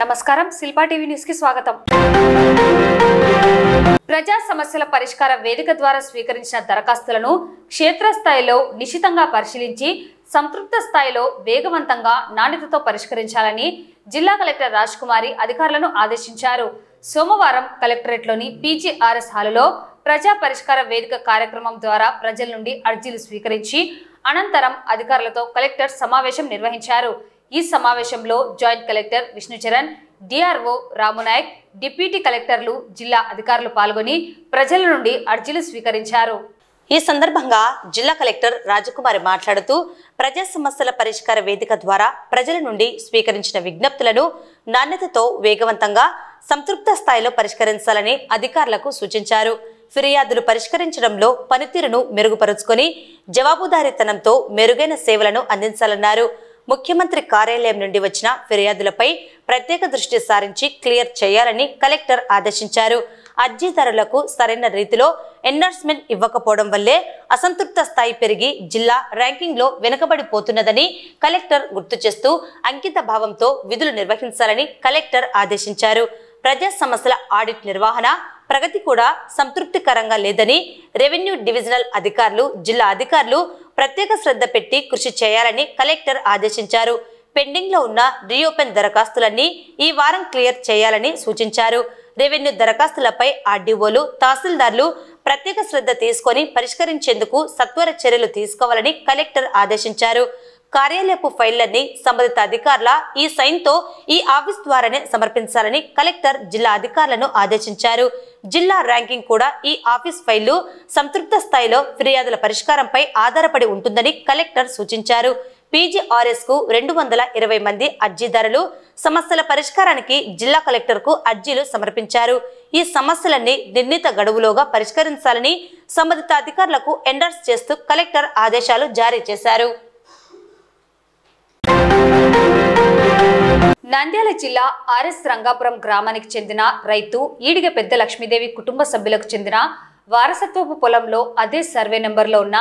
నమస్కారం Shilpa TV news కి స్వాగతం. ప్రజా సమస్యల పరిష్కార వేదిక ద్వారా స్వీకరించిన దరఖాస్తులను క్షేత్రస్థాయిలో నిశితంగా పరిశీలించి సంతృప్త స్థాయిలో వేగవంతంగా నాణ్యతతో పరిష్కరించాలని జిల్లా కలెక్టర్ రాజ్కుమారి అధికారులను ఆదేశించారు. సోమవారం కలెక్టరేట్లోని పీజీఆర్ఎస్ హాలులో ప్రజా పరిష్కార వేదిక కార్యక్రమం ద్వారా ప్రజల నుండి అర్జీలు స్వీకరించి అనంతరం అధికారులతో కలెక్టర్ సమావేశం నిర్వహించారు. ఈ సమావేశంలో joint collector Vishnu Charan, DRO Ramu Nayak, deputy కలెక్టర్లు, జిల్లా అధికారులు పాల్గొని ప్రజల నుండి అర్జీలు స్వీకరించారు. ఈ సందర్భంగా జిల్లా కలెక్టర్ రాజకుమారి మాట్లాడుతూ ప్రజా సమస్యల పరిష్కార వేదిక ద్వారా ప్రజల నుండి స్వీకరించిన విజ్ఞప్తులను నాణ్యతతో వేగవంతంగా సంతృప్త స్థాయిలో పరిష్కరించాలని అధికారులకు సూచించారు. ఫిర్యాదులు పరిష్కరించడంలో పనితీరును మెరుగుపరుచుకొని జవాబుదారీతనంతో మెరుగైన సేవలను అందించాలన్నారు. ముఖ్యమంత్రి కార్యాలయం నుండి వచ్చిన ఫిర్యాదులపై ప్రత్యేక దృష్టి సారించి క్లియర్ చేయాలని కలెక్టర్ ఆదేశించారు. అర్జీదారులకు సరైన రీతిలో ఎన్డార్స్మెంట్ ఇవ్వకపోవడం వల్లే అసంతృప్త స్థాయి పెరిగి జిల్లా ర్యాంకింగ్ లో వెనుకబడిపోతున్నదని కలెక్టర్ గుర్తు చేస్తూ అంకిత భావంతో విధులు నిర్వహించాలని కలెక్టర్ ఆదేశించారు. ప్రజా సమస్యల ఆడిట్ నిర్వహణ ప్రగతి కూడా సంతృప్తికరంగా లేదని రెవెన్యూ డివిజనల్ అధికారులు, జిల్లా అధికారులు ప్రత్యేక శ్రద్ధ పెట్టి కృషి చేయాలని కలెక్టర్ ఆదేశించారు. పెండింగ్ లో ఉన్న రీఓపెన్ దరఖాస్తులన్నీ ఈ వారం క్లియర్ చేయాలని సూచించారు. రెవెన్యూ దరఖాస్తులపై ఆర్డీఓలు, తహసీల్దార్లు ప్రత్యేక శ్రద్ధ తీసుకొని పరిష్కరించేందుకు సత్వర చర్యలు తీసుకోవాలని కలెక్టర్ ఆదేశించారు. కార్యాలయపు ఫైళ్లన్నీ సంబంధిత అధికారుల ఈ సైన్తో ఈ ఆఫీస్ ద్వారానే సమర్పించాలని కలెక్టర్ జిల్లా అధికారులను ఆదేశించారు. జిల్లా ర్యాంకింగ్ కూడా ఈ ఆఫీస్ ఫైళ్లు సంతృప్త స్థాయిలో ఫిర్యాదుల పరిష్కారంపై ఆధారపడి ఉంటుందని కలెక్టర్ సూచించారు. పీజీఆర్ఎస్ కు 220 మంది అర్జీదారులు సమస్యల పరిష్కారానికి జిల్లా కలెక్టర్ కు అర్జీలు సమర్పించారు. ఈ సమస్యలన్నీ నిర్ణీత గడువులోగా పరిష్కరించాలని సంబంధిత అధికారులకు ఎండార్స్ చేస్తూ కలెక్టర్ ఆదేశాలు జారీ చేశారు. నంద్యాల జిల్లా ఆర్ఎస్ రంగాపురం గ్రామానికి చెందిన రైతు ఈడిగ పెద్ద లక్ష్మీదేవి కుటుంబ సభ్యులకు చెందిన వారసత్వపు పొలంలో అదే సర్వే నెంబర్లో ఉన్న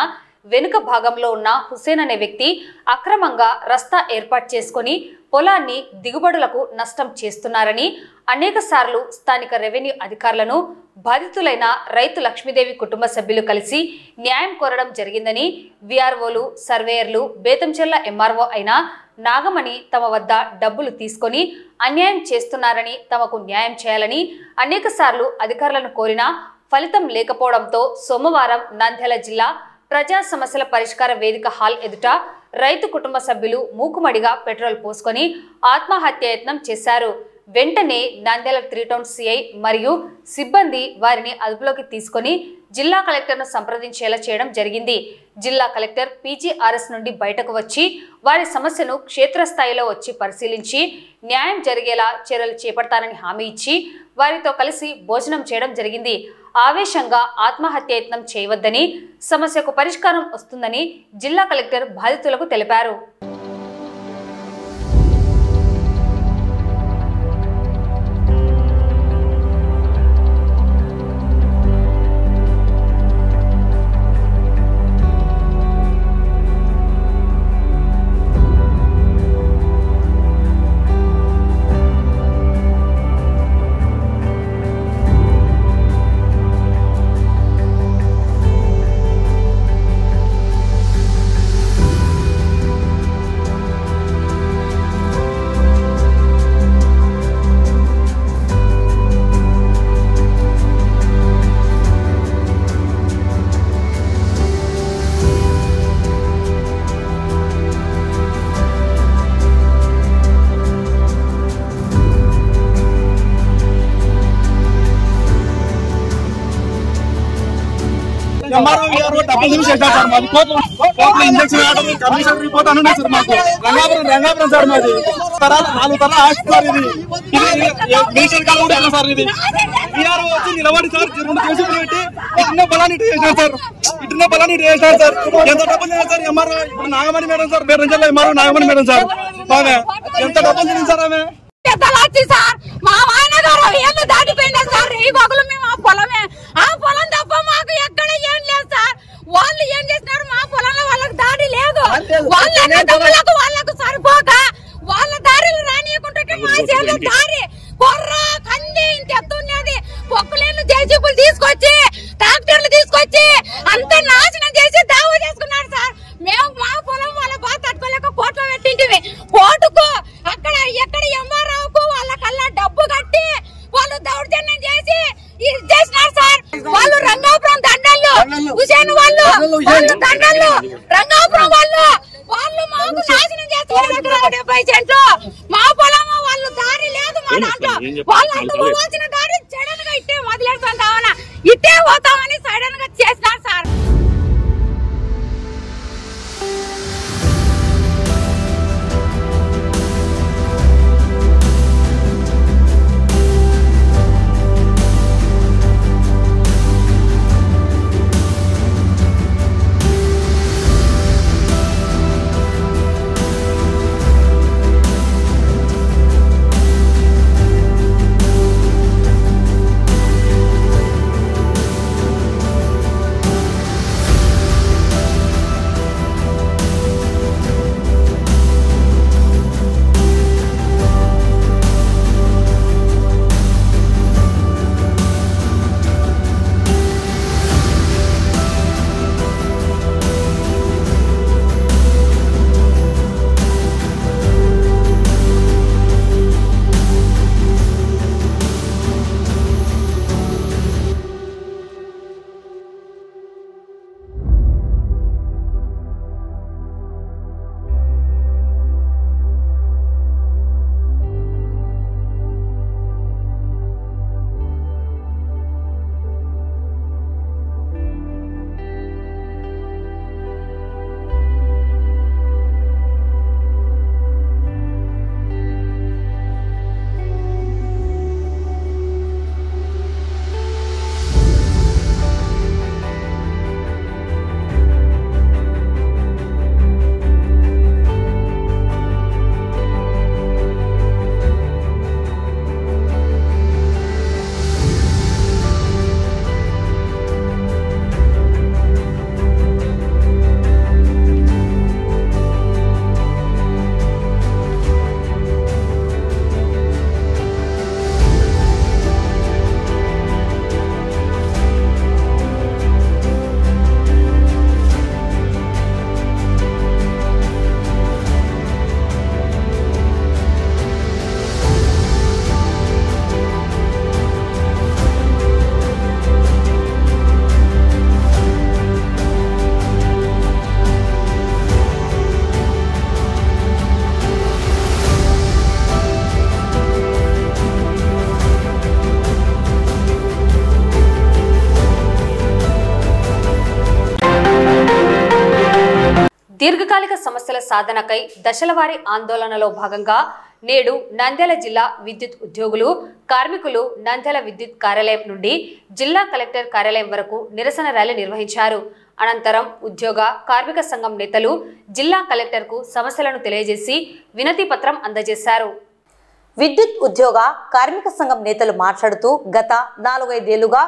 వెనుక భాగంలో ఉన్న హుసేన్ అనే వ్యక్తి అక్రమంగా రస్తా ఏర్పాటు చేసుకుని పొలాన్ని దిగుబడులకు నష్టం చేస్తున్నారని అనేక సార్లు స్థానిక రెవెన్యూ అధికారులను బాధితులైన రైతు లక్ష్మీదేవి కుటుంబ సభ్యులు కలిసి న్యాయం కోరడం జరిగిందని విఆర్ఓలు, సర్వేయర్లు, బేతంచెర్ల ఎంఆర్ఓ అయిన నాగమణి తమ వద్ద డబ్బులు తీసుకొని అన్యాయం చేస్తున్నారని, తమకు న్యాయం చేయాలని అనేక సార్లు అధికారులను కోరినా ఫలితం లేకపోవడంతో సోమవారం నంద్యాల జిల్లా ప్రజా సమస్యల పరిష్కార వేదిక హాల్ ఎదుట రైతు కుటుంబ సభ్యులు మూకుమడిగా పెట్రోల్ పోసుకొని ఆత్మహత్యాయత్నం చేశారు. వెంటనే నంద్యాల 3 టౌన్ సిఐ మరియు సిబ్బంది వారిని అదుపులోకి తీసుకొని జిల్లా కలెక్టర్ను సంప్రదించేలా చేయడం జరిగింది. జిల్లా కలెక్టర్ పీజీఆర్ఎస్ నుండి బయటకు వచ్చి వారి సమస్యను క్షేత్రస్థాయిలో వచ్చి పరిశీలించి న్యాయం జరిగేలా చర్యలు చేపడతానని హామీ ఇచ్చి వారితో కలిసి భోజనం చేయడం జరిగింది. ఆవేశంగా ఆత్మహత్యాయత్నం చేయవద్దని, సమస్యకు పరిష్కారం వస్తుందని జిల్లా కలెక్టర్ బాధితులకు తెలిపారు. ఇంజక్షన్ కమిషన్ రిపోర్ట్ అన్నా సార్ మాకు రంగాపురం సార్ మాది 4 తరాల ఆస్తి సార్. ఇది మిషన్ కాలం కూడా సార్. ఇది బీఆర్ఓ వచ్చి నిలబడి సార్ 2 కేసులు పెట్టి ఇటున్న బలాన్ని చేసినారు సార్. ఇటున్న బలాన్ని చేసినారు సార్. ఎంత డబ్బులు తిన్నారు సార్ ఎంఆర్ఓ? ఇప్పుడు నాగమణి మేడం సార్, బేరంజల్లో ఎంఆర్ఓ నాగమణి మేడం సార్. బాగా ఎంత డబ్బులు తిని సార్ ఆమె మా ఆయన గారు ఏళ్ళు దాటిపోయినా సార్. ఈ గొగలు మేము ఆ పొలం తప్ప మాకు ఎక్కడ ఏం లేదు సార్. వాళ్ళు ఏం చేసినారు, మా పొలంలో వాళ్ళకి దాడి లేదు. వాళ్ళకు సరిపోక వాళ్ళ దారిలు రానియకుంటే మా వాళ్ళ దారి కొర్ర కంది ఇంత ఎత్తున్నది పొక్కులేను జేసీబీలు తీసుకొచ్చి ట్రాక్టర్లు తీసుకొచ్చి అంత నాశనం చేసి దావా చేసుకున్నారు సార్. మేము మా పొలం వాళ్ళ బాధ తట్టుకోలేక కోర్టులో పెట్టింటివి. కోర్టుకు అక్కడ ఎక్కడ ఎంఆర్ఓకు వాళ్ళకల్లా డబ్బు కట్టి వాళ్ళు దౌర్జన్యం చేసి ఇది చేసినారు సార్. వాళ్ళు రంగాపురం దండలు హుసేన్ వాళ్ళు దండలు రంగాపురం వాళ్ళు మాకు నాశనం చేస్తారు. 70 సెంట్లు మా పొలం వాళ్ళు దారి లేదు మా దాంట్లో. వాళ్ళు అటు పోవాల్సిన దారి సడన్ గా ఇట్టే వదిలేస్తాం కావాలా ఇట్టే పోతామని సడన్ గా చేసినారు సార్. దీర్ఘకాలిక సమస్యల సాధనకై దశలవారీ ఆందోళనలో భాగంగా నేడు నంద్యాల జిల్లా విద్యుత్ ఉద్యోగులు కార్మికులు నంద్యాల విద్యుత్ కార్యాలయం నుండి జిల్లా కలెక్టర్ కార్యాలయం వరకు నిరసన ర్యాలీ నిర్వహించారు. అనంతరం ఉద్యోగ కార్మిక సంఘం నేతలు జిల్లా కలెక్టర్కు సమస్యలను తెలియజేసి వినతి పత్రం అందజేశారు. విద్యుత్ ఉద్యోగ కార్మిక సంఘం నేతలు మాట్లాడుతూ గత 4-5 ఏళ్లుగా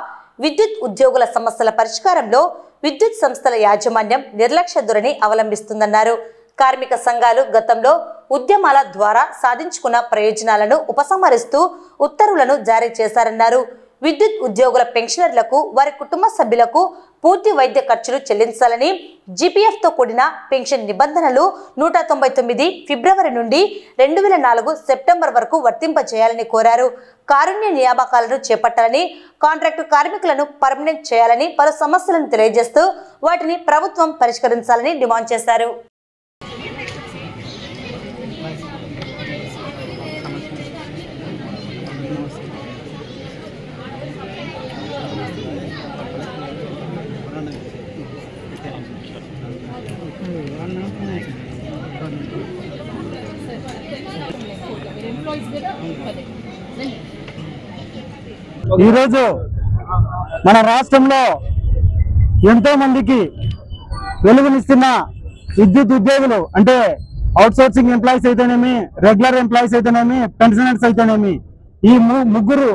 విద్యుత్ ఉద్యోగుల సమస్యల పరిష్కారంలో విద్యుత్ సంస్థల యాజమాన్యం నిర్లక్ష్య ధోరణి అవలంబిస్తుందన్నారు. కార్మిక సంఘాలు గతంలో ఉద్యమాల ద్వారా సాధించుకున్న ప్రయోజనాలను ఉపసంహరిస్తూ ఉత్తర్వులను జారీ చేశారన్నారు. విద్యుత్ ఉద్యోగుల పెన్షనర్లకు వారి కుటుంబ సభ్యులకు పూర్తి వైద్య ఖర్చులు చెల్లించాలని, జీపీఎఫ్ తో కూడిన పెన్షన్ నిబంధనలు 199 ఫిబ్రవరి నుండి 2004 సెప్టెంబర్ వరకు వర్తింపజేయాలని కోరారు. కారుణ్య నియామకాలను చేపట్టాలని, కాంట్రాక్టు కార్మికులను పర్మనెంట్ చేయాలని పలు సమస్యలను తెలియజేస్తూ వాటిని ప్రభుత్వం పరిష్కరించాలని డిమాండ్ చేశారు. ఈరోజు మన రాష్ట్రంలో ఎంతో మందికి వెలుగునిస్తున్న విద్యుత్ ఉద్యోగులు అంటే అవుట్ సోర్సింగ్ ఎంప్లాయీస్ అయితేనేమి, రెగ్యులర్ ఎంప్లాయీస్ అయితేనేమి, పెన్షనర్స్ అయితేనేమి, ఈ ముగ్గురు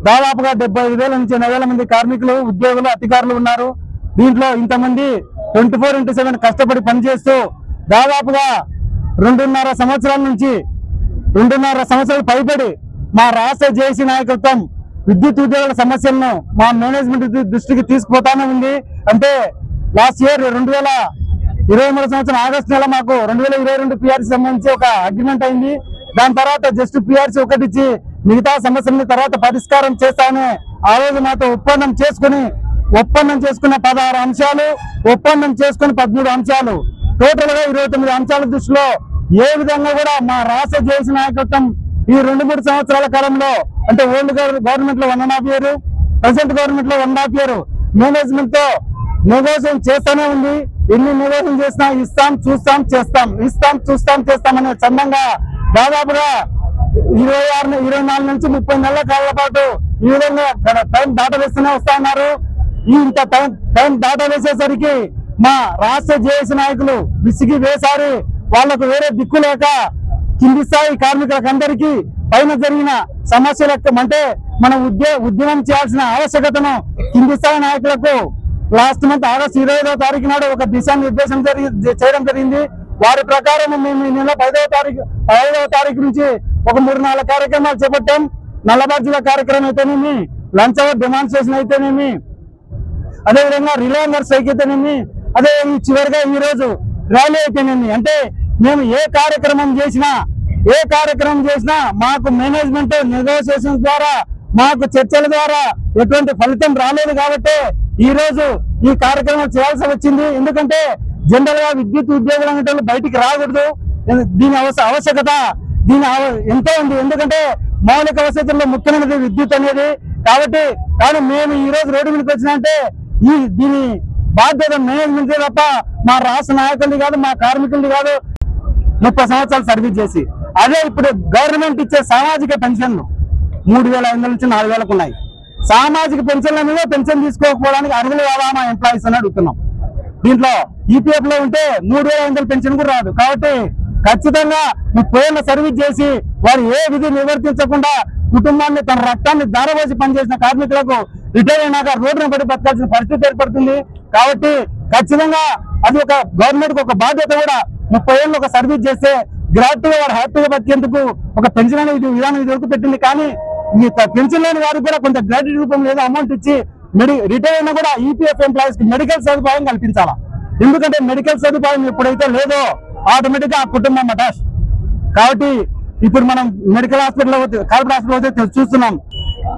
దాదాపుగా 75,000 నుంచి 80,000 మంది కార్మికులు, ఉద్యోగులు, అధికారులు ఉన్నారు. దీంట్లో ఇంతమంది 24/7 కష్టపడి పనిచేస్తూ దాదాపుగా 2.5 సంవత్సరాల నుంచి 2.5 సంవత్సరాలు పైబడి మా రాష్ట్ర జేఏసీ నాయకత్వం విద్యుత్ ఉద్యోగుల సమస్యలను మా మేనేజ్మెంట్ దృష్టికి తీసుకుపోతానే ఉంది. అంటే లాస్ట్ ఇయర్ 2023 సంవత్సరం ఆగస్టు నెల మాకు 2022 పిఆర్సీ సంబంధించి ఒక అగ్రిమెంట్ అయింది. దాని తర్వాత జస్ట్ పిఆర్సీ ఒకటి ఇచ్చి మిగతా సమస్యలని తర్వాత పరిష్కారం చేస్తామని ఆ రోజు మాతో ఒప్పందం చేసుకున్న 16 అంశాలు, ఒప్పందం చేసుకుని 13 అంశాలు, టోటల్ గా 29 అంశాల దృష్టిలో ఏ విధంగా కూడా మా రాష్ట్ర జేఏసీ నాయకత్వం ఈ 2-3 సంవత్సరాల కాలంలో అంటే ఓల్డ్ గవర్నమెంట్ లో 1.5 ఇయర్, ప్రెసెంట్ గవర్నమెంట్ లో 1.5 ఇయర్ మేనేజ్మెంట్ తో నెగోషియేషన్ చేస్తానే ఉంది. ఎన్ని నెగోషియేషన్ చేసినా ఇస్తాం, చూస్తాం, చేస్తాం, ఇస్తాం, చూస్తాం, చేస్తాం అనే చందంగా దాదాపుగా 24 నుంచి 30 నెలల కాలం పాటు ఈ విధంగా టైం దాట వేస్తూనే వస్తా ఉన్నారు. ఇంత టైం దాట వేసేసరికి మా రాష్ట్ర జేఏసీ నాయకులు విసిగి వేసారి వాళ్లకు వేరే దిక్కు లేక కింది స్థాయి కార్మికులకందరికీ పైన జరిగిన సమస్యలకు అంటే మనం ఉద్యమం చేయాల్సిన ఆవశ్యకతను కింది స్థాయి నాయకులకు లాస్ట్ మంత్ ఆగస్టు 25వ తారీఖు నాడు ఒక దిశానిర్దేశం చేయడం జరిగింది. వారి ప్రకారం మేము ఈ నెల 5వ తారీఖు నుంచి ఒక 3-4 కార్యక్రమాలు చేపట్టాం. నల్లబాజీల కార్యక్రమం అయితేనేమి, లంచ్ అవర్ డెమాన్స్ట్రేషన్ అయితేనేమి, అదేవిధంగా రిలే స్ట్రైక్ అయితేనేమి, అదే చివరిగా ఈ రోజు ర్యాలీ అయితేనేమి. అంటే మేము ఏ కార్యక్రమం చేసినా మాకు మేనేజ్మెంట్ నెగోషియేషన్ ద్వారా మాకు చర్చల ద్వారా ఎటువంటి ఫలితం రాలేదు కాబట్టి ఈ రోజు ఈ కార్యక్రమం చేయాల్సి వచ్చింది. ఎందుకంటే జనరల్ గా విద్యుత్ ఉద్యోగులు అనేటువంటి బయటికి రాకూడదు. దీని ఆవశ్యకత ఎంతో ఉంది. ఎందుకంటే మౌలిక వసతుల్లో ముఖ్యమైనది విద్యుత్ అనేది. కాబట్టి కానీ మేము ఈ రోజు రోడ్డు మీదకి వచ్చినంటే దీని బాధ్యత మేనేజ్మెంట్ తప్ప మా రాష్ట్ర నాయకులది కాదు, మా కార్మికులది కాదు. 30 సంవత్సరాలు సర్వీస్ చేసి అదే ఇప్పుడు గవర్నమెంట్ ఇచ్చే సామాజిక పెన్షన్లు 3,500 నుంచి 4,000 ఉన్నాయి. సామాజిక పెన్షన్ల మీద పెన్షన్ తీసుకోకపోవడానికి అర్హులు కాదా మా ఎంప్లాయీస్ అని అడుగుతున్నాం. దీంట్లో ఈపీఎఫ్ లో ఉంటే 3,500 పెన్షన్ కూడా రాదు. కాబట్టి ఖచ్చితంగా 30 ఏళ్ల సర్వీస్ చేసి వారు ఏ విధి నిర్వర్తించకుండా కుటుంబాన్ని తన రక్తాన్ని దారపోసి పనిచేసిన కార్మికులకు రిటైర్ అయినాక రోడ్డున పడి బతకాల్సిన పరిస్థితి ఏర్పడుతుంది. కాబట్టి ఖచ్చితంగా అది ఒక గవర్నమెంట్ ఒక బాధ్యత కూడా 30 ఏళ్ళు ఒక సర్వీస్ చేస్తే గ్రాట్యుగా వాడు హ్యాపీగా బతికేందుకు ఒక పెన్షన్ అనేది విధానం ఇది వరకు పెట్టింది. కానీ ఈ పెన్షన్ లేని వారికి కూడా కొంత గ్రాట్యుటీ రూపంలో ఏదో అమౌంట్ ఇచ్చి రిటైర్ అయినా కూడా ఈపీఎఫ్ ఎంప్లాయీస్ కి మెడికల్ సదుపాయం కల్పించాలా. ఎందుకంటే మెడికల్ సదుపాయం ఎప్పుడైతే లేదో ఆటోమేటిక్ గా ఆ కుటుంబం అటాచ్. కాబట్టి ఇప్పుడు మనం మెడికల్ హాస్పిటల్ కార్పొరేట్ హాస్పిటల్ అయితే చూస్తున్నాం.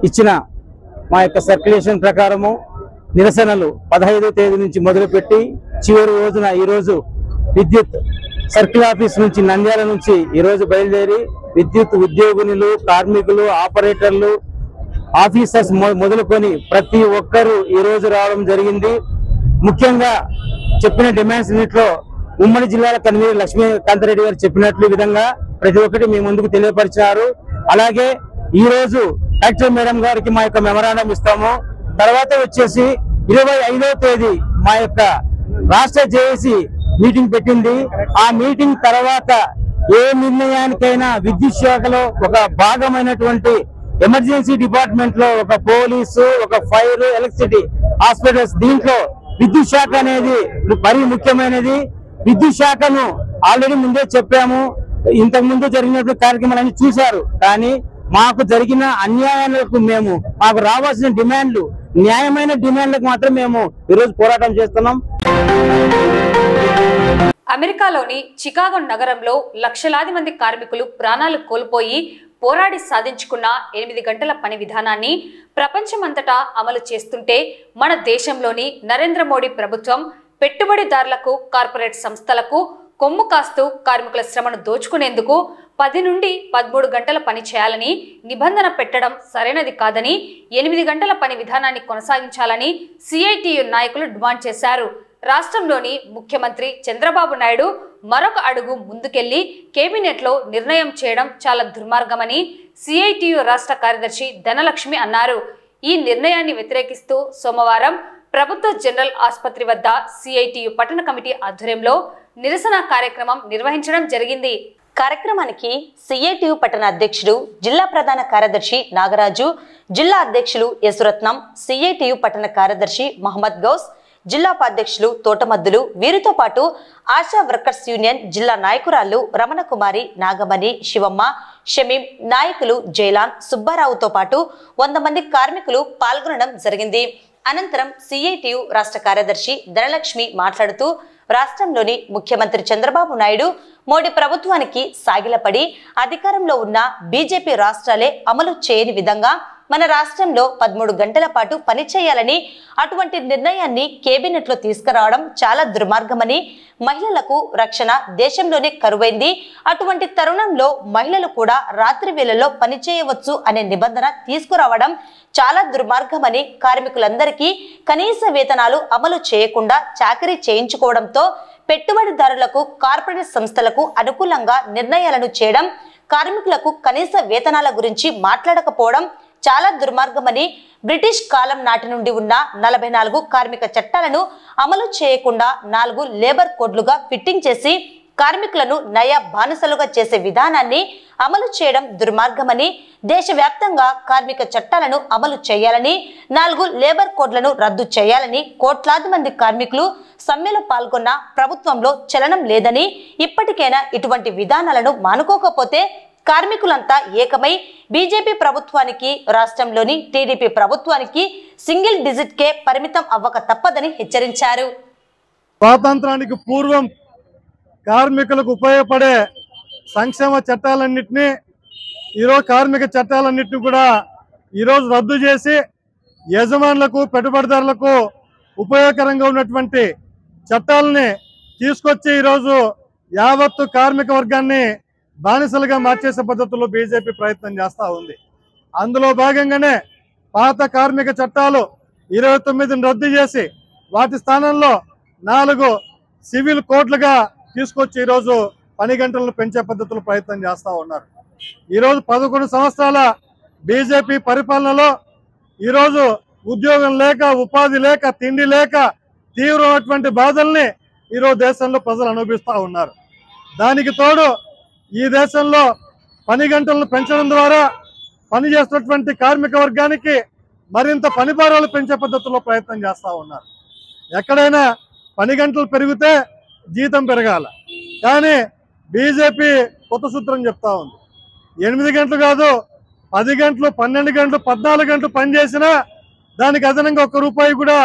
ఇచ్చిన మా యొక్క సర్క్యులేషన్ ప్రకారము నిరసనలు 15వ తేదీ నుంచి మొదలుపెట్టి చివరి రోజున ఈ రోజు విద్యుత్ సర్కిల్ ఆఫీస్ నుంచి నంద్యాల నుంచి ఈ రోజు బయలుదేరి విద్యుత్ ఉద్యోగులు, కార్మికులు, ఆపరేటర్లు, ఆఫీసర్స్ మొదలుకొని ప్రతి ఒక్కరూ ఈ రోజు రావడం జరిగింది. ముఖ్యంగా చెప్పిన డిమాండ్స్ అన్నింటిలో ఉమ్మడి జిల్లాల కన్వీనర్ లక్ష్మీకాంతరెడ్డి గారు చెప్పినట్లు విధంగా ప్రతి ఒక్కటి మీ ముందుకు తెలియపరిచారు. అలాగే ఈ రోజు కలెక్టర్ మేడం గారికి మా యొక్క మెమరాండం ఇస్తాము. తర్వాత వచ్చేసి 25వ తేదీ మా యొక్క రాష్ట్ర జేఏసీ మీటింగ్ పెట్టింది. ఆ మీటింగ్ తర్వాత ఏ నిర్ణయానికైనా విద్యుత్ శాఖలో ఒక భాగమైనటువంటి ఎమర్జెన్సీ డిపార్ట్మెంట్ లో ఒక పోలీసు, ఒక ఫైర్, ఎలక్ట్రిసిటీ, హాస్పిటల్స్, దీంట్లో విద్యుత్ శాఖ అనేది మరీ ముఖ్యమైనది. విద్యుత్ శాఖను ఆల్రెడీ ముందే చెప్పాము. ఇంతకు ముందు జరిగినటువంటి కార్యక్రమాలన్నీ చూశారు. కానీ మాకు జరిగిన అన్యాయాలకు మాకు రావాల్సిన డిమాండ్లు, న్యాయమైన డిమాండ్లకు మాత్రం మేము ఈరోజు పోరాటం చేస్తున్నాం. అమెరికాలోని చికాగో నగరంలో లక్షలాది మంది కార్మికులు ప్రాణాలు కోల్పోయి పోరాడి సాధించుకున్న 8 గంటల పని విధానాన్ని ప్రపంచమంతటా అమలు చేస్తుంటే మన దేశంలోని నరేంద్ర మోడీ ప్రభుత్వం పెట్టుబడిదారులకు, కార్పొరేట్ సంస్థలకు కొమ్ము కాస్తూ కార్మికుల శ్రమను దోచుకునేందుకు 10 నుండి 13 గంటల పని చేయాలని నిబంధన పెట్టడం సరైనది కాదని 8 గంటల పని విధానాన్ని కొనసాగించాలని సిఐటియు నాయకులు డిమాండ్ చేశారు. రాష్ట్రంలోని ముఖ్యమంత్రి చంద్రబాబు నాయుడు మరొక అడుగు ముందుకెళ్లి కేబినెట్లో నిర్ణయం చేయడం చాలా దుర్మార్గమని సిఐటియు రాష్ట్ర కార్యదర్శి ధనలక్ష్మి అన్నారు. ఈ నిర్ణయాన్ని వ్యతిరేకిస్తూ సోమవారం ప్రభుత్వ జనరల్ ఆసుపత్రి వద్ద సిఐటియు పట్టణ కమిటీ ఆధ్వర్యంలో నిరసన కార్యక్రమం నిర్వహించడం జరిగింది. కార్యక్రమానికి సిఐటియు పట్టణ అధ్యక్షుడు, జిల్లా ప్రధాన కార్యదర్శి నాగరాజు, జిల్లా అధ్యక్షులు యసురత్నం, సిఐటియు పట్టణ కార్యదర్శి మహమ్మద్ గౌస్, జిల్లా ఉపాధ్యక్షులు తోటమద్దులు, వీరితో పాటు ఆశా వర్కర్స్ యూనియన్ జిల్లా నాయకురాళ్లు రమణకుమారి, నాగమణి, శివమ్మ, షమీం, నాయకులు జైలాన్, సుబ్బారావుతో పాటు 100 మంది కార్మికులు పాల్గొనడం జరిగింది. అనంతరం సిఐటియు రాష్ట్ర కార్యదర్శి ధనలక్ష్మి మాట్లాడుతూ రాష్ట్రంలోని ముఖ్యమంత్రి చంద్రబాబు నాయుడు మోడీ ప్రభుత్వానికి సాగిలపడి అధికారంలో ఉన్న బీజేపీ రాష్ట్రాలే అమలు చేయని విధంగా మన రాష్ట్రంలో 13 గంటల పాటు పనిచేయాలని అటువంటి నిర్ణయాన్ని కేబినెట్ లో తీసుకురావడం చాలా దుర్మార్గమని, మహిళలకు రక్షణ దేశంలోనే కరువైంది, అటువంటి తరుణంలో మహిళలు కూడా రాత్రి వేళల్లో పనిచేయవచ్చు అనే నిబంధన తీసుకురావడం చాలా దుర్మార్గమని, కార్మికులందరికీ కనీస వేతనాలు అమలు చేయకుండా చాకరీ చేయించుకోవడంతో పెట్టుబడిదారులకు, కార్పొరేట్ సంస్థలకు అనుకూలంగా నిర్ణయాలను చేయడం, కార్మికులకు కనీస వేతనాల గురించి మాట్లాడకపోవడం చాలా దుర్మార్గమని, బ్రిటిష్ కాలం నాటి నుండి ఉన్న 44 కార్మిక చట్టాలను అమలు చేయకుండా 4 లేబర్ కోడ్లుగా ఫిట్టింగ్ చేసి కార్మికులను నయా బానిసలుగా చేసే విధానాన్ని అమలు చేయడం దుర్మార్గమని, దేశవ్యాప్తంగా కార్మిక చట్టాలను అమలు చేయాలని, 4 లేబర్ కోడ్లను రద్దు చేయాలని కోట్లాది మంది కార్మికులు సమ్మెలో పాల్గొన్న ప్రభుత్వంలో చలనం లేదని, ఇప్పటికైనా ఇటువంటి విధానాలను మానుకోకపోతే కార్మికులంతా ఏకమై బీజేపీ ప్రభుత్వానికి, రాష్ట్రంలోని టీడీపీ ప్రభుత్వానికి సింగిల్ డిజిట్ కే పరిమితం అవ్వక తప్పదని హెచ్చరించారు. స్వాతంత్రానికి పూర్వం కార్మికులకు ఉపయోగపడే సంక్షేమ చట్టాలన్నింటినీ ఈరోజు కార్మిక చట్టాలన్నింటినీ కూడా ఈరోజు రద్దు చేసి యజమానులకు, పెట్టుబడిదారులకు ఉపయోగకరంగా ఉన్నటువంటి చట్టాలని తీసుకొచ్చి ఈరోజు యావత్తు కార్మిక వర్గాన్ని బానిసలుగా మార్చేసే పద్ధతుల్లో బీజేపీ ప్రయత్నం చేస్తూ ఉంది. అందులో భాగంగానే పాత కార్మిక చట్టాలు 29ని రద్దు చేసి వాటి స్థానంలో 4 సివిల్ కోడ్లుగా తీసుకొచ్చి ఈరోజు పని గంటలను పెంచే పద్ధతులు ప్రయత్నం చేస్తూ ఉన్నారు. ఈరోజు 11 సంవత్సరాల బీజేపీ పరిపాలనలో ఈరోజు ఉద్యోగం లేక, ఉపాధి లేక, తిండి లేక తీవ్రమైనటువంటి బాధల్ని ఈరోజు దేశంలో ప్రజలు అనుభవిస్తూ ఉన్నారు. దానికి తోడు ఈ దేశంలో పని గంటలను పెంచడం ద్వారా పనిచేస్తున్నటువంటి కార్మిక వర్గానికి మరింత పని భారాలు పెంచే పద్ధతుల్లో ప్రయత్నం చేస్తూ ఉన్నారు. ఎక్కడైనా పని గంటలు పెరిగితే జీతం పెరగాల, కానీ బీజేపీ కొత్త సూత్రం చెప్తా ఉంది. 8 గంటలు కాదు, 10 గంటలు, 12 గంటలు, 14 గంటలు పనిచేసినా దానికి అదనంగా ₹1 కూడా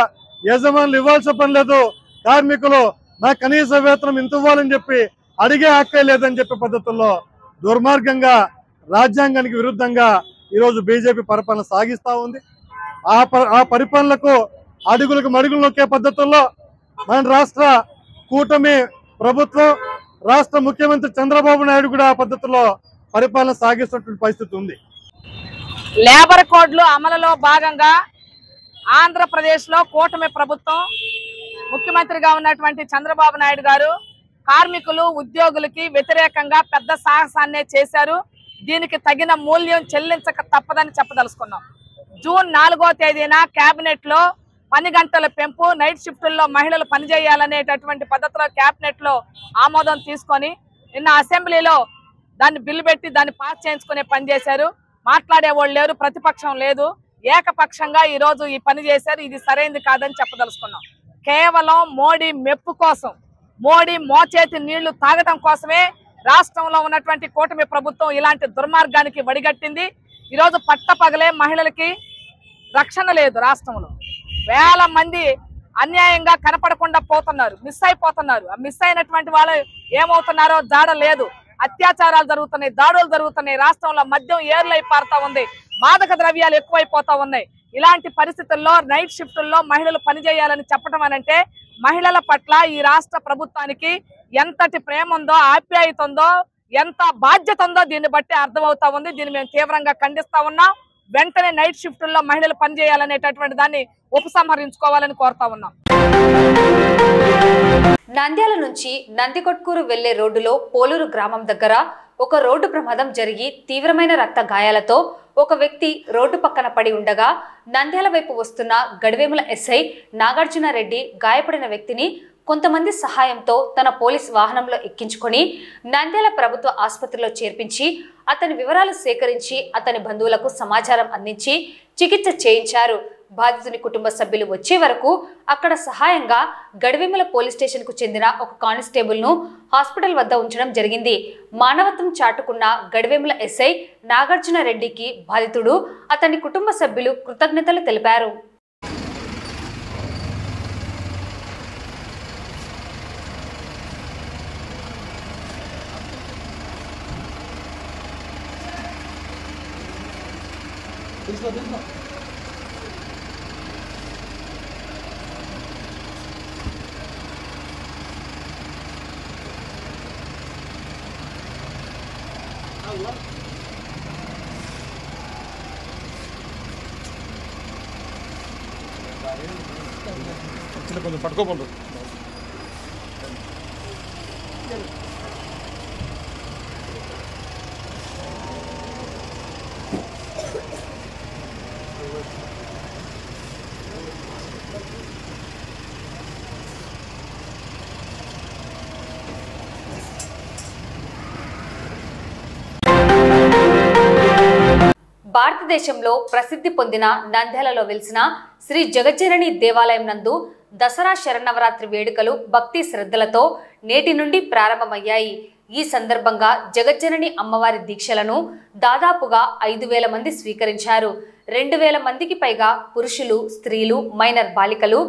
యజమానులు ఇవ్వాల్సిన పని లేదు. కార్మికులు నా కనీస వేతనం ఇంత ఇవ్వాలని చెప్పి అడిగే హక్కే లేదని చెప్పే పద్ధతుల్లో దుర్మార్గంగా, రాజ్యాంగానికి విరుద్ధంగా ఈరోజు బీజేపీ పరిపాలన సాగిస్తూ ఉంది. ఆ పరిపాలనకు అడుగులకు మడుగులు నొక్కే పద్ధతుల్లో మన రాష్ట్ర కూటమి ప్రభుత్వం, రాష్ట్ర ముఖ్యమంత్రి చంద్రబాబు నాయుడు కూడా ఆ పద్ధతిలో పరిపాలన సాగిస్తున్నటువంటి పరిస్థితి ఉంది. లేబర్ కోడ్లు అమలులో భాగంగా ఆంధ్రప్రదేశ్లో కూటమి ప్రభుత్వం, ముఖ్యమంత్రిగా ఉన్నటువంటి చంద్రబాబు నాయుడు గారు కార్మికులు, ఉద్యోగులకి వ్యతిరేకంగా పెద్ద సాహసాన్నే చేశారు. దీనికి తగిన మూల్యం చెల్లించక తప్పదని చెప్పదలుచుకున్నాం. జూన్ 4వ తేదీన కేబినెట్ లో పని గంటల పెంపు, నైట్ షిఫ్టుల్లో మహిళలు పనిచేయాలనేటటువంటి పద్ధతిలో కేబినెట్ లో ఆమోదం తీసుకొని నిన్న అసెంబ్లీలో దాన్ని బిల్లు పెట్టి దాన్ని పాస్ చేయించుకునే పని చేశారు. మాట్లాడేవాళ్ళు లేరు, ప్రతిపక్షం లేదు, ఏకపక్షంగా ఈ రోజు ఈ పని చేశారు. ఇది సరైనది కాదని చెప్పదలుచుకున్నాం. కేవలం మోడీ మెప్పు కోసం, మోడీ మోచేతి నీళ్లు తాగటం కోసమే రాష్ట్రంలో ఉన్నటువంటి కూటమి ప్రభుత్వం ఇలాంటి దుర్మార్గానికి వడిగట్టింది. ఈరోజు పట్టపగలే మహిళలకి రక్షణ లేదు. రాష్ట్రంలో వేల మంది అన్యాయంగా కనపడకుండా పోతున్నారు, మిస్ అయిపోతున్నారు. ఆ మిస్ అయినటువంటి వాళ్ళు ఏమవుతున్నారో జాడ లేదు. అత్యాచారాలు జరుగుతున్నాయి, దాడులు జరుగుతున్నాయి. రాష్ట్రంలో మద్యం ఏర్లై పారుతా ఉంది, మాదక ద్రవ్యాలు ఎక్కువైపోతా ఉన్నాయి. ఇలాంటి పరిస్థితుల్లో నైట్ షిఫ్టుల్లో మహిళలు పనిచేయాలని చెప్పడం అనంటే మహిళల పట్ల ఈ రాష్ట్ర ప్రభుత్వానికి ఎంతటి ప్రేమ ఉందో, ఆప్యాయత ఉందో, ఎంత బాధ్యత ఉందో దీన్ని బట్టి అర్థమవుతా ఉంది. దీన్ని మేము తీవ్రంగా ఖండిస్తా ఉన్నాం. వెంటనే నైట్ షిఫ్టుల్లో మహిళలు పనిచేయాలనేటటువంటి దాన్ని ఉపసంహరించుకోవాలని కోరుతా ఉన్నాం. నంద్యాల నుంచి నందికొట్కూరు వెళ్లే రోడ్డులో పోలూరు గ్రామం దగ్గర ఒక రోడ్డు ప్రమాదం జరిగి తీవ్రమైన రక్త గాయాలతో ఒక వ్యక్తి రోడ్డు పక్కన పడి ఉండగా నంద్యాల వైపు వస్తున్న గడివేముల ఎస్ఐ నాగార్జునరెడ్డి గాయపడిన వ్యక్తిని కొంతమంది సహాయంతో తన పోలీస్ వాహనంలో ఎక్కించుకొని నంద్యాల ప్రభుత్వ ఆసుపత్రిలో చేర్పించి అతని వివరాలు సేకరించి అతని బంధువులకు సమాచారం అందించి చికిత్స చేయించారు. బాధితుని కుటుంబ సభ్యులు వచ్చే వరకు అక్కడ సహాయంగా గడివేముల పోలీస్ స్టేషన్ కు చెందిన ఒక కానిస్టేబుల్ ను హాస్పిటల్ వద్ద ఉంచడం జరిగింది. మానవత్వం చాటుకున్న గడివేముల ఎస్ఐ నాగార్జున రెడ్డికి బాధితుడు, అతని కుటుంబ సభ్యులు కృతజ్ఞతలు తెలిపారు. కొంచెం పట్టుకోకుండా భారతదేశంలో ప్రసిద్ధి పొందిన నంద్యాలలో వెలిసిన శ్రీ జగజ్జనని దేవాలయం నందు దసరా శరన్నవరాత్రి వేడుకలు భక్తి శ్రద్ధలతో నేటి నుండి ప్రారంభమయ్యాయి. ఈ సందర్భంగా జగజ్జనని అమ్మవారి దీక్షలను దాదాపుగా 5,000 మంది స్వీకరించారు. 2,000 మందికి పైగా పురుషులు, స్త్రీలు, మైనర్ బాలికలు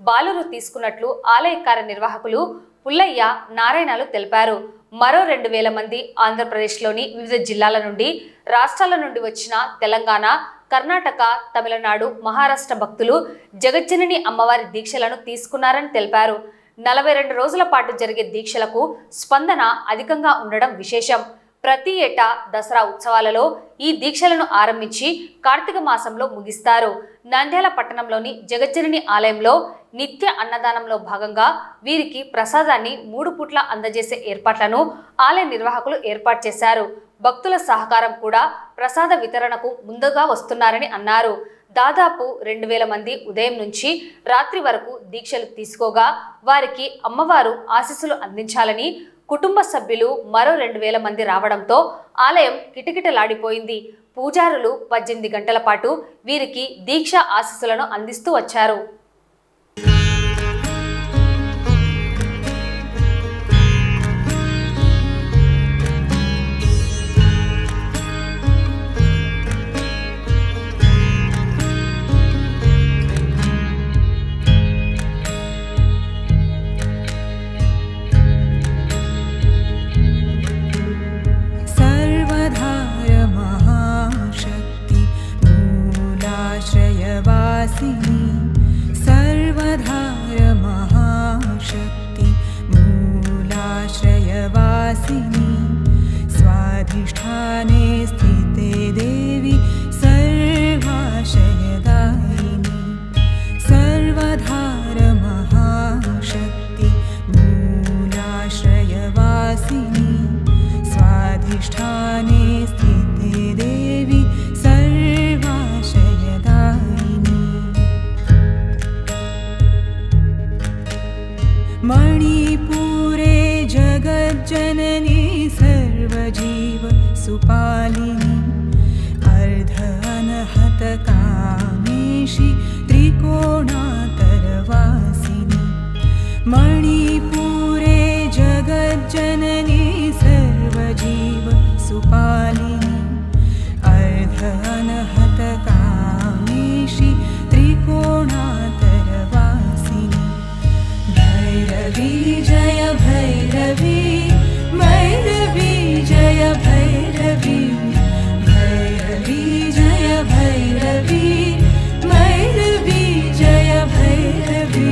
బాలురు తీసుకున్నట్లు ఆలయ కార్యనిర్వాహకులు పుల్లయ్య, నారాయణలు తెలిపారు. మరో 2,000 మంది ఆంధ్రప్రదేశ్లోని వివిధ జిల్లాల నుండి, రాష్ట్రాల నుండి వచ్చిన తెలంగాణ, కర్ణాటక, తమిళనాడు, మహారాష్ట్ర భక్తులు జగజ్జనని అమ్మవారి దీక్షలను తీసుకున్నారని తెలిపారు. 42 రోజుల పాటు జరిగే దీక్షలకు స్పందన అధికంగా ఉండడం విశేషం. ప్రతి ఏటా దసరా ఉత్సవాలలో ఈ దీక్షలను ఆరంభించి కార్తీక మాసంలో ముగిస్తారు. నంద్యాల పట్టణంలోని జగజ్జనని ఆలయంలో నిత్య అన్నదానంలో భాగంగా వీరికి ప్రసాదాన్ని 3 పూట్ల అందజేసే ఏర్పాట్లను ఆలయ నిర్వాహకులు ఏర్పాటు చేశారు. భక్తుల సహకారం కూడా ప్రసాద వితరణకు ముందుగా వస్తున్నారని అన్నారు. దాదాపు 2,000 మంది ఉదయం నుంచి రాత్రి వరకు దీక్షలు తీసుకోగా వారికి అమ్మవారు ఆశీస్సులు అందించాలని కుటుంబ సభ్యులు మరో 2,000 మంది రావడంతో ఆలయం కిటకిటలాడిపోయింది. పూజారులు 18 గంటల పాటు వీరికి దీక్ష ఆశీస్సులను అందిస్తూ వచ్చారు. सर्वधार महाशक्ति मूलाश्रयवासिनी स्वाधिष्ठाने स्थिते देवी सर्वाशयदायिनी सर्वधार महाशक्ति मूलाश्रयवासिनी स्वाधिष्ठाने स्थिते देवी मणिपुरे जगज्जननी सर्वजीव सुपालिनी अर्ध अनहत कामेशी त्रिकोणातरवासिनी मणिपुरे जगज्जननी सर्वजीव सुपालिनी अर्ध अनहत कामेशी त्रिकोणातरवासिनी भैरवी जय भैरवी भैरवी जय भैरवी भैरवी जय भैरवी भैरवी जय भैरवी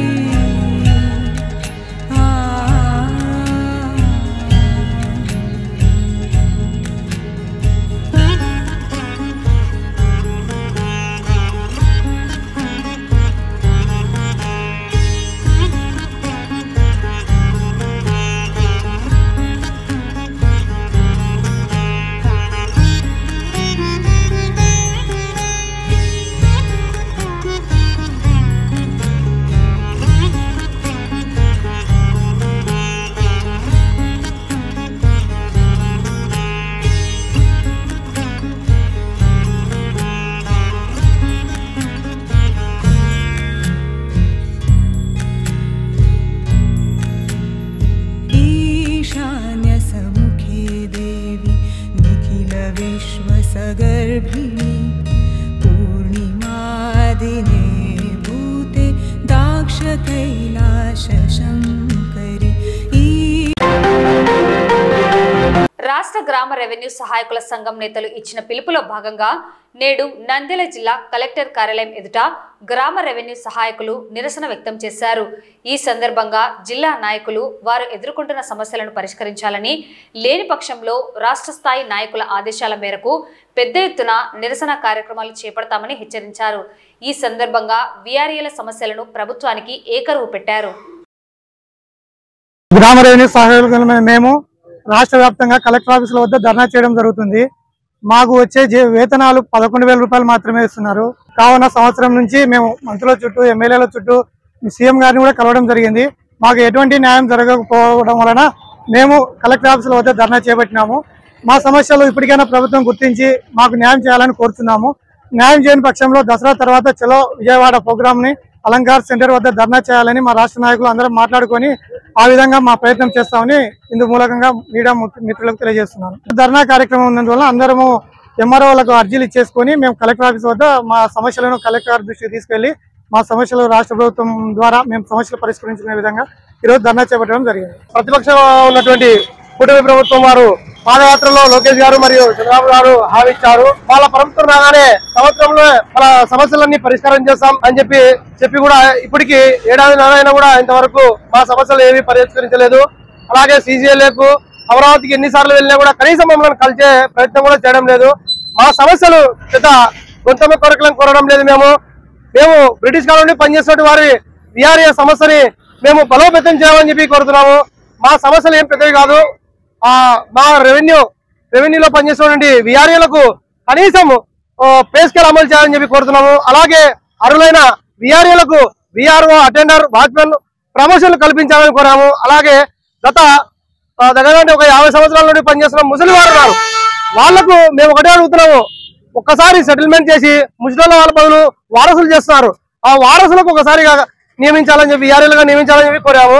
రాష్ట్ర గ్రామ రెవెన్యూ సహాయకుల సంఘం నేతలు ఇచ్చిన పిలుపులో భాగంగా నేడు నంద్యాల జిల్లా కలెక్టర్ కార్యాలయం ఎదుట గ్రామ రెవెన్యూ సహాయకులు నిరసన వ్యక్తం చేశారు. ఈ సందర్భంగా జిల్లా నాయకులు వారు ఎదుర్కొంటున్న సమస్యలను పరిష్కరించాలని, లేని పక్షంలో రాష్ట్ర స్థాయి నాయకుల ఆదేశాల మేరకు పెద్ద ఎత్తున నిరసన కార్యక్రమాలు చేపడతామని హెచ్చరించారు. ఈ సందర్భంగా వీఆర్ఏల సమస్యలను ప్రభుత్వానికి ఏకరువు పెట్టారు. గ్రామ రెవెన్యూ సహాయకులు మేము రాష్ట్ర వ్యాప్తంగా కలెక్టర్ ఆఫీసుల వద్ద ధర్నా చేయడం జరుగుతుంది. మాకు వచ్చే వేతనాలు 11,000 రూపాయలు మాత్రమే ఇస్తున్నారు. కావున సంవత్సరం నుంచి మేము మంత్రుల చుట్టూ, ఎమ్మెల్యేల చుట్టూ, సీఎం గారిని కూడా కలవడం జరిగింది. మాకు ఎటువంటి న్యాయం జరగకపోవడం వలన మేము కలెక్టర్ ఆఫీసుల వద్ద ధర్నా చేపట్టినాము. మా సమస్యలు ఇప్పటికైనా ప్రభుత్వం గుర్తించి మాకు న్యాయం చేయాలని కోరుతున్నాము. న్యాయం చేయని పక్షంలో దసరా తర్వాత చలో విజయవాడ ప్రోగ్రామ్ ని అలంకార్ సెంటర్ వద్ద ధర్నా చేయాలని మా రాష్ట్ర నాయకులు అందరం మాట్లాడుకొని ఆ విధంగా మా ప్రయత్నం చేస్తామని ఇందు మూలకంగా మీడియా మిత్రులకు తెలియజేస్తున్నాను. ధర్నా కార్యక్రమం ఉన్నందువల్ల అందరము ఎంఆర్ఓలకు అర్జీలు ఇచ్చేసుకొని మేము కలెక్టర్ ఆఫీస్ వద్ద మా సమస్యలను కలెక్టర్ దృష్టికి తీసుకెళ్లి మా సమస్యలు రాష్ట్ర ప్రభుత్వం ద్వారా మేము సమస్యలు పరిష్కరించుకునే విధంగా ఈరోజు ధర్నా చేపట్టడం జరిగింది. ప్రతిపక్షంగా ఉన్నటువంటి కూటమి ప్రభుత్వం వారు పాదయాత్రలో లోకేష్ గారు మరియు చంద్రబాబు గారు హామీ ఇచ్చారు. వాళ్ళ ప్రభుత్వం రాగానే సంవత్సరంలో మన సమస్యలన్నీ పరిష్కారం చేస్తాం అని చెప్పి కూడా ఇప్పటికి ఏడాది అయినా కూడా ఇంతవరకు మా సమస్యలు ఏమీ పరిష్కరించలేదు. అలాగే సీజీఎల్ఏకు అమరావతికి ఎన్నిసార్లు వెళ్ళినా కూడా కనీసం మమ్మల్ని కలిసే ప్రయత్నం కూడా చేయడం లేదు. మా సమస్యలు పెద్ద గొంతమ కోరికలను కోరడం లేదు. మేము బ్రిటిష్ కాలంలో పనిచేస్తున్న వారి వీఆర్ఏ సమస్యని మేము బలోపేతం చేయమని చెప్పి కోరుతున్నాము. మా సమస్యలు ఏం పెద్దవి కాదు. మా రెవెన్యూలో పనిచేస్తున్నటువంటి వీఆర్ఏలకు కనీసం పే స్కేల్ అమలు చేయాలని చెప్పి కోరుతున్నాము. అలాగే అర్హులైన వీఆర్ఏలకు వీఆర్ఓ, అటెండర్, వాచ్మెన్ ప్రమోషన్లు కల్పించాలని కోరాము. అలాగే గత దగ్గర ఒక 50 సంవత్సరాల నుండి పనిచేస్తున్న ముసలి వారు ఉన్నారు. వాళ్లకు మేము ఒకటే అడుగుతున్నాము, ఒక్కసారి సెటిల్మెంట్ చేసి ముసలి వాళ్ళ బదులు వారసులు చేస్తున్నారు. ఆ వారసులకు ఒకసారిగా నియమించాలని చెప్పి వీఆర్ఏలుగా నియమించాలని చెప్పి కోరాము.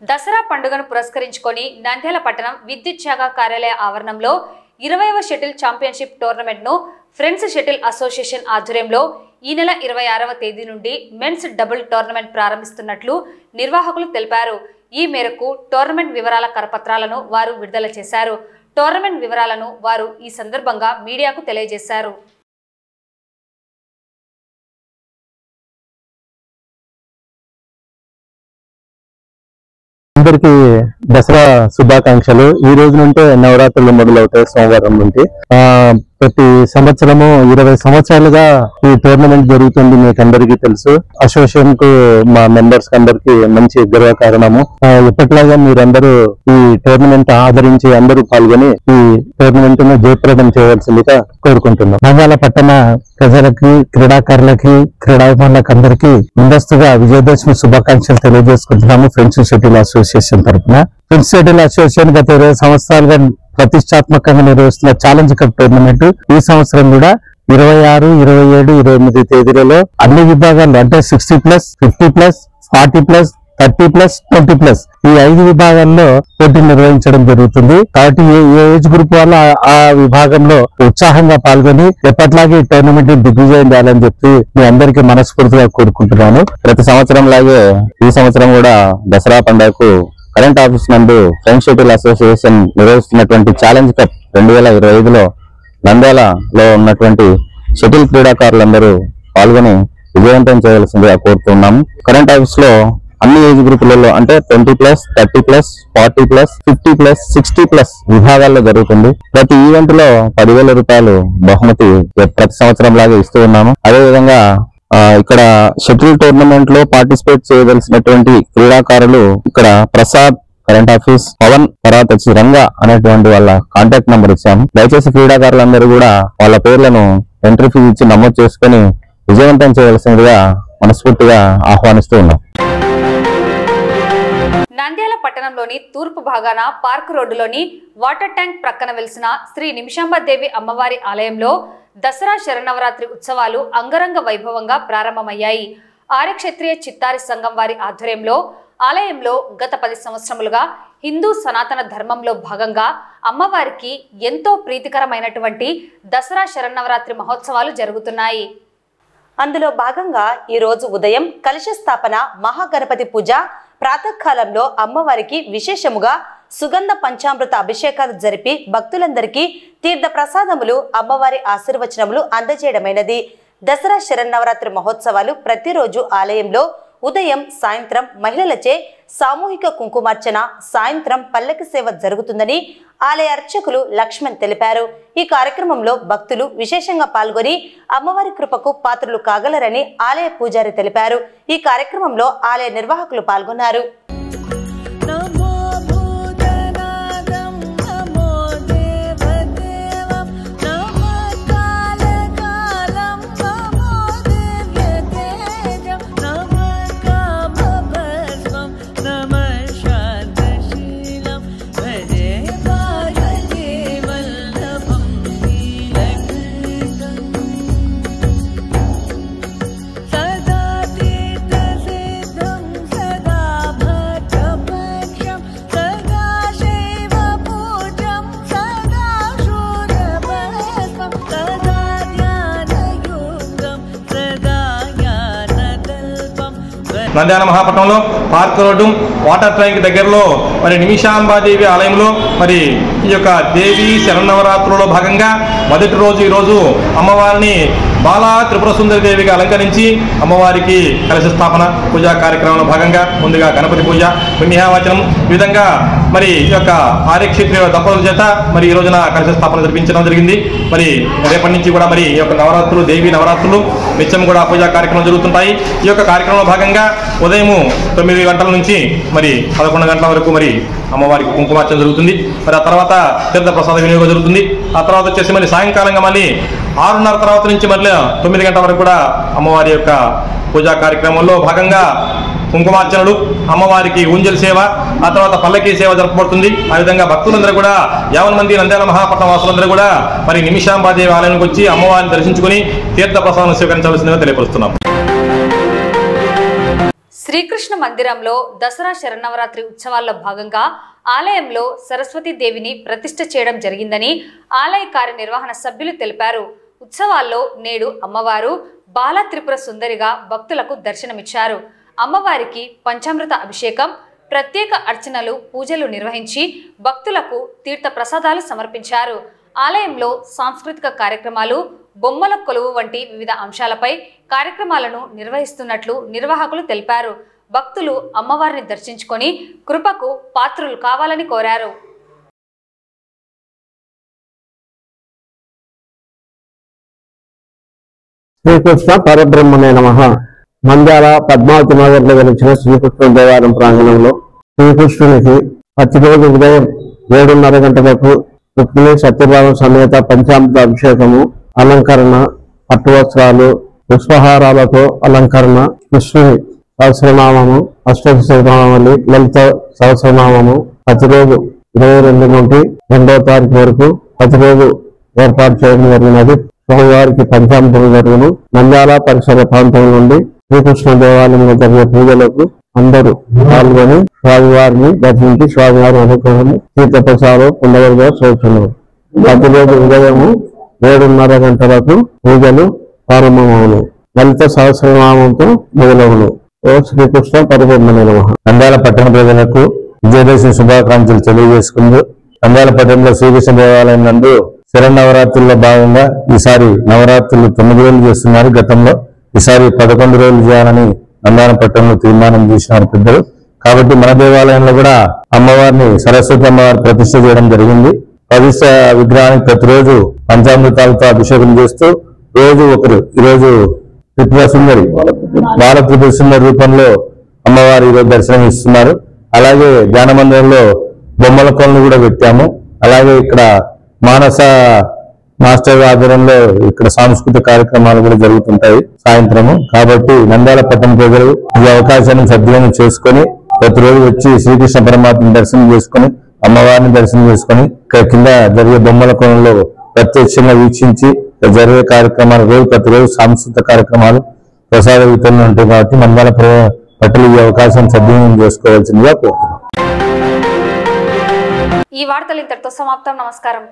దసరా పండుగను పురస్కరించుకొని నంద్యాల పట్టణం విద్యుత్ శాఖ కార్యాలయ ఆవరణంలో 20వ షటిల్ ఛాంపియన్షిప్ టోర్నమెంట్ ను ఫ్రెండ్స్ షటిల్ అసోసియేషన్ ఆధ్వర్యంలో ఈ నెల 26వ తేదీ నుండి మెన్స్ డబుల్ టోర్నమెంట్ ప్రారంభిస్తున్నట్లు నిర్వాహకులు తెలిపారు. ఈ మేరకు టోర్నమెంట్ వివరాల కరపత్రాలను వారు విడుదల చేశారు. టోర్నమెంట్ వివరాలను వారు ఈ సందర్భంగా మీడియాకు తెలియజేశారు. అందరికి దసరా శుభాకాంక్షలు. ఈ రోజు నుంటే నవరాత్రులు మొదలవుతాయి. సోమవారం నుండి ప్రతి సంవత్సరము 20 సంవత్సరాలుగా ఈ టోర్నమెంట్ జరుగుతుంది. మీకు అందరికీ తెలుసు. అసోసియేషన్ కు మా మెంబర్స్ అందరికి మంచి గర్వకారణము. ఎప్పటిలాగా మీరందరూ ఈ టోర్నమెంట్ ఆదరించి అందరూ పాల్గొని ఈ టోర్నమెంట్ ను జయప్రదం చేయవలసిందిగా కోరుకుంటున్నాం. నంద్యాల పట్టణ ప్రజలకి, క్రీడాకారులకి, క్రీడాభిమానులకు అందరికీ ముందస్తుగా విజయదశమి శుభాకాంక్షలు తెలియజేసుకుంటున్నాము. ఫ్రెండ్స్ షటిల్ అసోసియేషన్ తరఫున. ఫ్రెండ్స్ షటిల్ అసోసియేషన్ గత 20 సంవత్సరాలుగా ప్రతిష్టాత్మకంగా నిర్వహిస్తున్న ఛాలెంజ్ కప్ టోర్నమెంట్ ఈ సంవత్సరం కూడా 26, 27, 28 తేదీలలో అన్ని విభాగాల్లో అంటే 60+, 50+, 40+, 30+, 20+, ఈ 5 విభాగాల్లో పోటీలు నిర్వహించడం జరుగుతుంది. కాబట్టి ఏ ఏజ్ గ్రూప్ వల్ల ఆ విభాగంలో ఉత్సాహంగా పాల్గొని ఎప్పట్లాగే ఈ టోర్నమెంట్ ని దిగ్విజయం చేయాలని చెప్పి మీ అందరికీ మనస్ఫూర్తిగా కోరుకుంటున్నాను. ప్రతి సంవత్సరం లాగే ఈ సంవత్సరం కూడా దసరా పండుగకు కరెంట్ ఆఫీస్ నందు ఫ్రెండ్స్ షటిల్ అసోసియేషన్ నిర్వహిస్తున్నటువంటి ఛాలెంజ్ కప్ 2025లో నంద్యాలలో ఉన్నటువంటి షటిల్ క్రీడాకారులందరూ పాల్గొని విజయవంతం చేయవలసిందిగా కోరుతున్నాము. కరెంట్ ఆఫీస్ లో అన్ని ఏజ్ గ్రూపులలో అంటే 20+, 30+, 40+, 50+, 60+ విభాగాల్లో జరుగుతుంది. ప్రతి ఈవెంట్ లో 10,000 రూపాయలు బహుమతి ప్రతి సంవత్సరం లాగా ఇస్తూ ఉన్నాము. అదేవిధంగా ఇక్కడ షటిల్ టోర్నమెంట్ లో పార్టిసిపేట్ చేయవలసినటువంటి క్రీడాకారులు ఇక్కడ ప్రసాద్ కరెంట్ ఆఫీస్, పవన్, తర్వాత వచ్చి రంగా అనేటువంటి వాళ్ళ కాంటాక్ట్ నెంబర్ ఇచ్చాము. దయచేసి క్రీడాకారులందరూ కూడా వాళ్ళ పేర్లను ఎంట్రీ ఫీజు ఇచ్చి నమోదు చేసుకుని విజయవంతం చేయవలసిందిగా మనస్ఫూర్తిగా ఆహ్వానిస్తూ ఉన్నాం. నంద్యాల పట్టణంలోని తూర్పు భాగాన పార్క్ రోడ్డులోని వాటర్ ట్యాంక్ ప్రక్కన వెలిసిన శ్రీ నిమిషాంబదేవి అమ్మవారి ఆలయంలో దసరా శరన్నవరాత్రి ఉత్సవాలు అంగరంగ వైభవంగా ప్రారంభమయ్యాయి. ఆర్యక్షత్రియ చిత్తారి సంఘం వారి ఆధ్వర్యంలో ఆలయంలో గత 10 సంవత్సరములుగా హిందూ సనాతన ధర్మంలో భాగంగా అమ్మవారికి ఎంతో ప్రీతికరమైనటువంటి దసరా శరన్నవరాత్రి మహోత్సవాలు జరుగుతున్నాయి. అందులో భాగంగా ఈ రోజు ఉదయం కలశ స్థాపన, మహాగణపతి పూజ, ప్రాతకాలంలో అమ్మవారికి విశేషముగా సుగంధ పంచామృత అభిషేకాలు జరిపి భక్తులందరికీ తీర్థ ప్రసాదములు అమ్మవారి ఆశీర్వచనములు అందజేయడమైనది. దసరా శరన్నవరాత్రి మహోత్సవాలు ప్రతిరోజు ఆలయంలో ఉదయం సాయంత్రం మహిళలచే సామూహిక కుంకుమార్చన, సాయంత్రం పల్లకి సేవ జరుగుతుందని ఆలయ అర్చకులు లక్ష్మణ్ తెలిపారు. ఈ కార్యక్రమంలో భక్తులు విశేషంగా పాల్గొని అమ్మవారి కృపకు పాత్రలు కాగలరని ఆలయ పూజారి తెలిపారు. ఈ కార్యక్రమంలో ఆలయ నిర్వాహకులు పాల్గొన్నారు. నంద్యాల మహాపట్నంలో పార్క్ రోడ్డు వాటర్ ట్యాంక్ దగ్గరలో మరి నిమిషాంబాదేవి ఆలయంలో మరి ఈ యొక్క దేవి శరన్నవరాత్రులలో భాగంగా మొదటి రోజు ఈరోజు అమ్మవారిని బాలా త్రిపుర సుందరి దేవిగా అలంకరించి అమ్మవారికి కలశ స్థాపన పూజా కార్యక్రమంలో భాగంగా ముందుగా గణపతి పూజ, పుణ్యావచనం ఈ విధంగా మరి ఈ యొక్క ఆర్యక్షేత్రీయ దంపతుల చేత మరి ఈ రోజున కలశ స్థాపన జరిపించడం జరిగింది. మరి రేపటి నుంచి కూడా మరి ఈ యొక్క నవరాత్రులు, దేవి నవరాత్రులు నిత్యం కూడా పూజా కార్యక్రమం జరుగుతుంటాయి. ఈ యొక్క కార్యక్రమంలో భాగంగా ఉదయం 9 గంటల నుంచి మరి 11 గంటల వరకు మరి అమ్మవారికి కుంకుమార్చన జరుగుతుంది. మరి ఆ తర్వాత తీర్థ ప్రసాద వినియోగం జరుగుతుంది. ఆ తర్వాత వచ్చేసి మరి సాయంకాలంగా మళ్ళీ 6:30 తర్వాత నుంచి మళ్ళీ 9 గంటల వరకు కూడా అమ్మవారి యొక్క పూజా కార్యక్రమంలో భాగంగా కుంకుమార్చనలు, అమ్మవారికి ఊంజల్ సేవ, ఆ తర్వాత పల్లకీ సేవ జరపబడుతుంది. ఆ విధంగా భక్తులందరూ కూడా 50 మంది నంద్యాల మహాపట్నం వాసులందరూ కూడా మరి నిమిషాంబాదేవి ఆలయానికి వచ్చి అమ్మవారిని దర్శించుకుని తీర్థ ప్రసాదం స్వీకరించవలసిందిగా తెలియపరుస్తున్నాం. శ్రీకృష్ణ మందిరంలో దసరా శరన్నవరాత్రి ఉత్సవాల్లో భాగంగా ఆలయంలో సరస్వతీ దేవిని ప్రతిష్ఠ చేయడం జరిగిందని ఆలయ కార్యనిర్వహణ సభ్యులు తెలిపారు. ఉత్సవాల్లో నేడు అమ్మవారు బాలా త్రిపుర సుందరిగా భక్తులకు దర్శనమిచ్చారు. అమ్మవారికి పంచామృత అభిషేకం, ప్రత్యేక అర్చనలు, పూజలు నిర్వహించి భక్తులకు తీర్థ ప్రసాదాలు సమర్పించారు. ఆలయంలో సాంస్కృతిక కార్యక్రమాలు, బొమ్మల కొలువు వంటి వివిధ అంశాలపై కార్యక్రమాలను నిర్వహిస్తున్నట్లు నిర్వాహకులు తెలిపారు. భక్తులు అమ్మవారిని దర్శించుకొని కృపకు పాత్రులు కావాలని కోరారు. శ్రీకృష్ణ పరబ్రహ్మణే నమః. నంద్యాల పద్మావతి నగర్లో వెలిచిన శ్రీకృష్ణ దేవాలయం ప్రాంగణంలో శ్రీకృష్ణునికి ప్రతిరోజు ఉదయం 7:30 గంటలకు రుక్మిణి సత్యభామ సమేత పంచామృత అభిషేకము, అలంకరణ, పట్టు వస్త్రాలు, పుష్పహారాలతో అలంకరణ, కృష్ణుని సహస్రనామము, అష్టోత్తరనామావళి, లలిత సహస్రనామము ప్రతిరోజు 22 నుండి 2వ తారీఖు వరకు ప్రతిరోజు ఏర్పాటు చేయడం జరిగినది. స్వామివారికి పంచామృతం జరుగును. నంద్యాల పరిసర ప్రాంతం నుండి శ్రీకృష్ణ దేవాలయంలో జరిగే పూజలకు అందరూ పాల్గొని స్వామివారిని దర్శించి స్వామివారి అనుగ్రహము, తీర్థ ప్రసాదం పొందగలుగా చూస్తున్నారు. ప్రతిరోజు ఉదయం 7:30 గంటలకు పూజలు ప్రారంభమవును. లలిత సహస్రనామంతో మొదలవును. ఓ శ్రీకృష్ణ పరబ్రహ్మణే నమః. నంద్యాల పట్టణ ప్రజలకు విజయదశమి శుభాకాంక్షలు తెలియజేసుకుంటూ నంద్యాల పట్టణంలో శ్రీకృష్ణ దేవాలయం నందు శరన్నవరాత్రుల్లో భాగంగా ఈసారి నవరాత్రులు 9 రోజులు చేస్తున్నారు. గతంలో ఈసారి 11 రోజులు చేయాలని నంద్యాల పట్టణంలో తీర్మానం చేసినారు పెద్దలు. కాబట్టి మన దేవాలయంలో కూడా అమ్మవారిని సరస్వతి అమ్మవారి ప్రతిష్ఠ చేయడం జరిగింది. ప్రతిష్ఠ విగ్రహానికి ప్రతిరోజు పంచామృతాలతో అభిషేకం చేస్తూ రోజు ఒకరు ఈరోజు త్రిపుర సుందరి, బాల త్రిపుర సుందరి రూపంలో అమ్మవారు ఈరోజు దర్శనం ఇస్తున్నారు. అలాగే ధ్యాన మందిరంలో బొమ్మల కొలను కూడా పెట్టాము. అలాగే ఇక్కడ మానస మాస్టర్ ఆధ్వర్యంలో ఇక్కడ సాంస్కృతిక కార్యక్రమాలు కూడా జరుగుతుంటాయి సాయంత్రము. కాబట్టి నంద్యాల పట్టణ ప్రజలు ఈ అవకాశాన్ని సద్వినియోగం చేసుకొని ప్రతిరోజు వచ్చి శ్రీకృష్ణ పరమాత్మని దర్శనం చేసుకొని అమ్మవారిని దర్శనం చేసుకొని ఇక్కడ కింద జరిగే బొమ్మల కోణంలో ప్రత్యక్షంగా వీక్షించి జరిగే కార్యక్రమాలు ప్రతిరోజు సాంస్కృతిక కార్యక్రమాలు, ప్రసాద వితరణ ఉంటాయి. కాబట్టి నంద్యాల పట్టణ ఈ అవకాశం సద్వినియోగం చేసుకోవాల్సిందిగా కోరుతున్నాం. ఈ వార్తలు ఇంతటితో సమాప్తం. నమస్కారం.